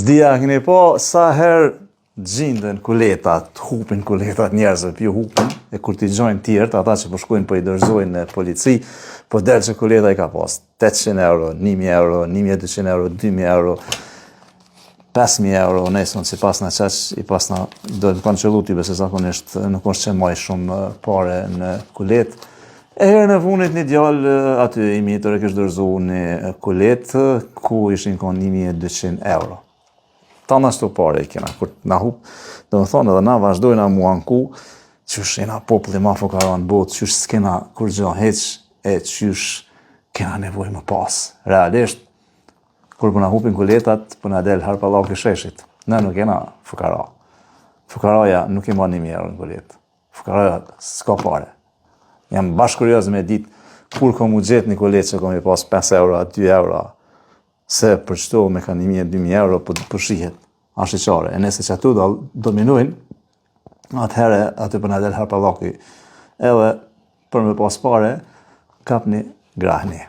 S'dia, keni po sa herë gjindën kuletat, hupin kuletat njerëzve, pjo hupin, e kur t'i gjojnë tjertë, ata që po shkojnë po i dërzojnë në polici, po delë që kuleta i ka pas 800 euro, 1000 euro, 1200 euro, 2000 euro, 5000 euro, nesën që pas në qeq, i pas në do të kanë qëllu t'i se zakonisht nuk është që maj shumë pare në kulet. E herë në funit një djallë aty i mitër e kështë dërzu një kulet ku ishin konë 1200 euro. Ta në shtu pare i kena, kur na hup, do më thonë edhe na vazhdojna mu anku, qysh jena populli ma fukaran botë, qysh s'kena kur gjo heq, e qysh kena nevoj më pas. Realisht, kur përna hupin kuletat, përna del harpallauk i sheshit. Ne nuk jena fukara. Fukaraja nuk i ma 1000 euro në kulet. Fukaraja s'ka pare. Jam bashkë kurioz me dit kur kom u gjet një kulet që kom i pas 5 euro, 2 euro, se për qëto me ka 1000-2000 euro për shihet, ashiqare. E nëse që ato dominojnë, atëhere aty përna del harpallauki. Edhe për me pas pare, kapni grahni.